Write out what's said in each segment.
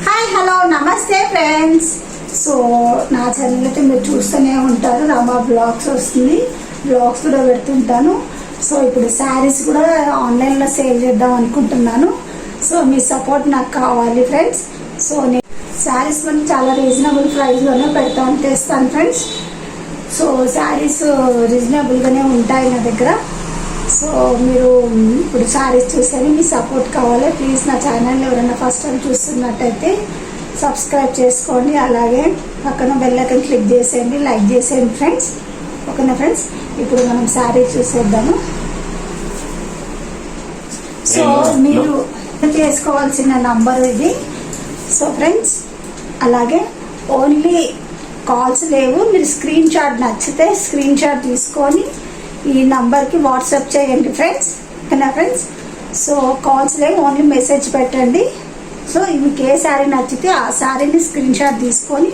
Hi hello నమస్తే friends. So నా channel అయితే మీరు చూస్తూనే ఉంటారు. రమా బ్లాగ్స్ వస్తుంది, బ్లాగ్స్ కూడా పెడుతుంటాను. సో ఇప్పుడు శారీస్ కూడా ఆన్లైన్లో సేల్ చేద్దాం అనుకుంటున్నాను. సో మీ సపోర్ట్ నాకు కావాలి ఫ్రెండ్స్. సో నేను శారీస్ మనం చాలా రీజనబుల్ ప్రైస్లోనే తెస్తాను ఫ్రెండ్స్. సో శారీస్ రీజనబుల్గానే ఉంటాయి నా దగ్గర. సో మీరు ఇప్పుడు శారీస్ చూసేది మీ సపోర్ట్ కావాలి. ప్లీజ్ నా ఛానల్ ఎవరైనా ఫస్ట్ టైం చూస్తున్నట్టయితే సబ్స్క్రైబ్ చేసుకోండి. అలాగే పక్కన బెల్ ఐకాన్ క్లిక్ చేసేయండి, లైక్ చేసేయండి ఫ్రెండ్స్. ఓకేనా ఫ్రెండ్స్, ఇప్పుడు మనం శారీ చూసేద్దాము. సో మీరు చేసుకోవాల్సిన నంబర్ ఇది. సో ఫ్రెండ్స్, అలాగే ఓన్లీ కాల్స్ లేవు. మీరు స్క్రీన్ షాట్ నచ్చితే స్క్రీన్ షాట్ తీసుకొని ఈ నంబర్కి వాట్సాప్ చేయండి ఫ్రెండ్స్. ఓకేనా ఫ్రెండ్స్. సో కాల్స్ లేవు, ఓన్లీ మెసేజ్ పెట్టండి. సో మీకు ఏ శారీ నచ్చితే ఆ శారీని స్క్రీన్ షాట్ తీసుకొని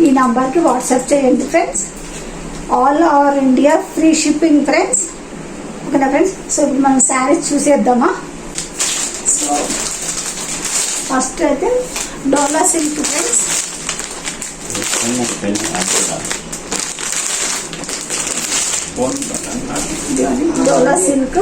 ఈ నంబర్కి వాట్సాప్ చేయండి friends. All over India free shipping friends. ఓకేనా ఫ్రెండ్స్. సో ఇప్పుడు మనం శారీస్ చూసేద్దామా. సో ఫస్ట్ అయితే డోలా సిల్క్ ఫ్రెండ్స్. డోలా సిల్క్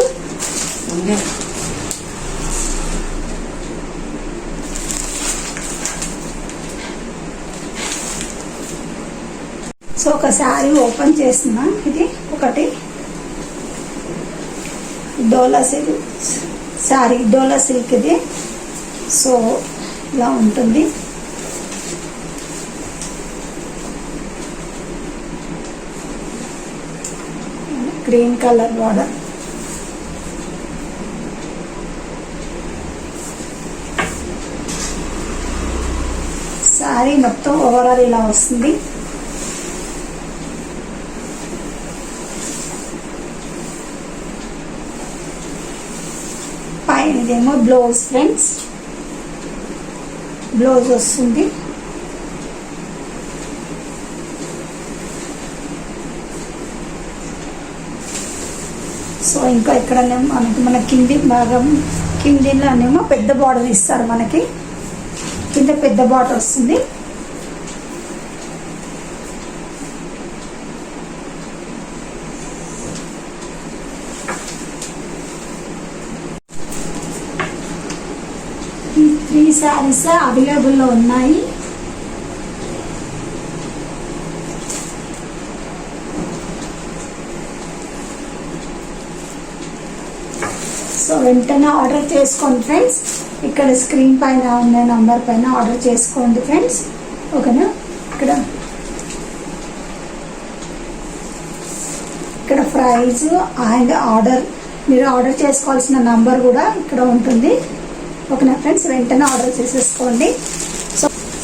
సో ఒక శారీ ఓపెన్ చేస్తున్నా. ఇది ఒకటి డోలా సిల్క్ శారీ, డోలా సిల్క్ ఇది. సో ఇలా ఉంటుంది. Green colour border. శారీ మొత్తం ఓవరాల్ ఇలా వస్తుంది. పైనదేమో బ్లౌజ్ ఫ్రెండ్స్, బ్లౌజ్ వస్తుంది. సో ఇంకా ఇక్కడనేమో మన కింది భాగం, కిందిలోనేమో పెద్ద బార్డర్ ఇస్తారు. మనకి కింద పెద్ద బార్డర్ వస్తుంది. ఈ 3 శారీస్ అవైలబుల్లో ఉన్నాయి. సో వెంటనే ఆర్డర్ చేసుకోండి ఫ్రెండ్స్. ఇక్కడ స్క్రీన్ పైన ఉన్న నంబర్ పైన ఆర్డర్ చేసుకోండి ఫ్రెండ్స్. ఓకేనా. ఇక్కడ ప్రైజ్ అండ్ ఆర్డర్, మీరు ఆర్డర్ చేసుకోవాల్సిన నంబర్ కూడా ఇక్కడ ఉంటుంది. ఓకేనా ఫ్రెండ్స్, వెంటనే ఆర్డర్ చేసేసుకోండి.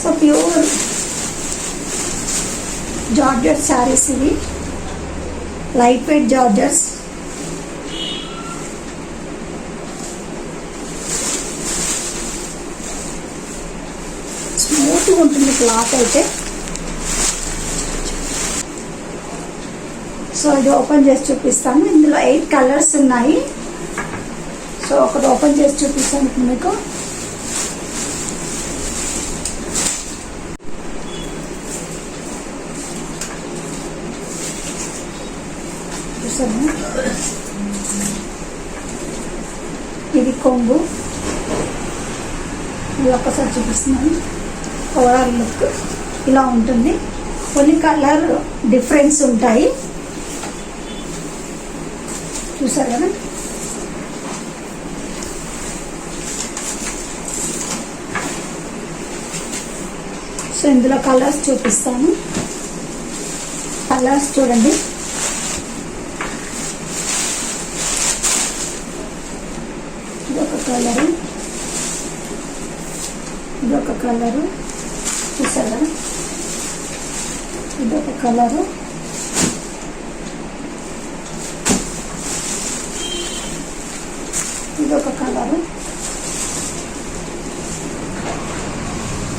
సో ప్యూర్ జార్జెట్ శారీస్ ఇవి, లైట్ వెయిట్ జార్జెట్స్. స్మూత్గా ఉంటుంది క్లాత్ అయితే. సో ఇది ఓపెన్ చేసి చూపిస్తాను. ఇందులో 8 కలర్స్ ఉన్నాయి. సో ఒకటి ఓపెన్ చేసి చూపిస్తాను ఇప్పుడు మీకు. చూసాను, ఇది కొంగు. ఇది ఒక్కసారి చూపిస్తున్నాను. ఓవరాల్ లుక్ ఇలా ఉంటుంది. కొన్ని కలర్ డిఫరెన్స్ ఉంటాయి, చూసారు కదా. సో ఇందులో కలర్స్ చూపిస్తాను. కలర్స్ చూడండి. ఇదొక కలరు, ఇదొక కలరు, చూసారు కదా. ఇదొక కలరు, ఇదొక కలరు.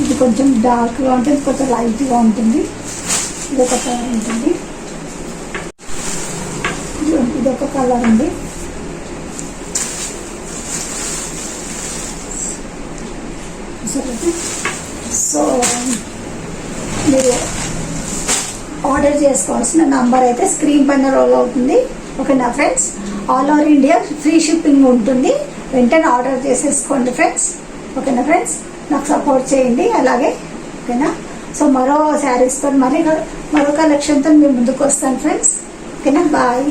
ఇది కొంచెం డార్క్గా ఉంటుంది, కొంచెం లైట్గా ఉంటుంది. ఇదొక కలర్ ఉంటుంది. ఇదొక కలర్ ఉంది. సరే సో మీరు ఆర్డర్ చేసుకోవాల్సిన నంబర్ అయితే స్క్రీన్ పైన రోల్ అవుతుంది. ఓకేనా friends, all over India free shipping ఉంటుంది. వెంటనే ఆర్డర్ చేసేసుకోండి ఫ్రెండ్స్. ఓకేనా ఫ్రెండ్స్, నాకు సపోర్ట్ చేయండి అలాగే. ఓకేనా, సో మరో శారీస్తో మరో కలెక్షన్తో మేము ముందుకు వస్తాను ఫ్రెండ్స్. ఓకేనా, బాయ్.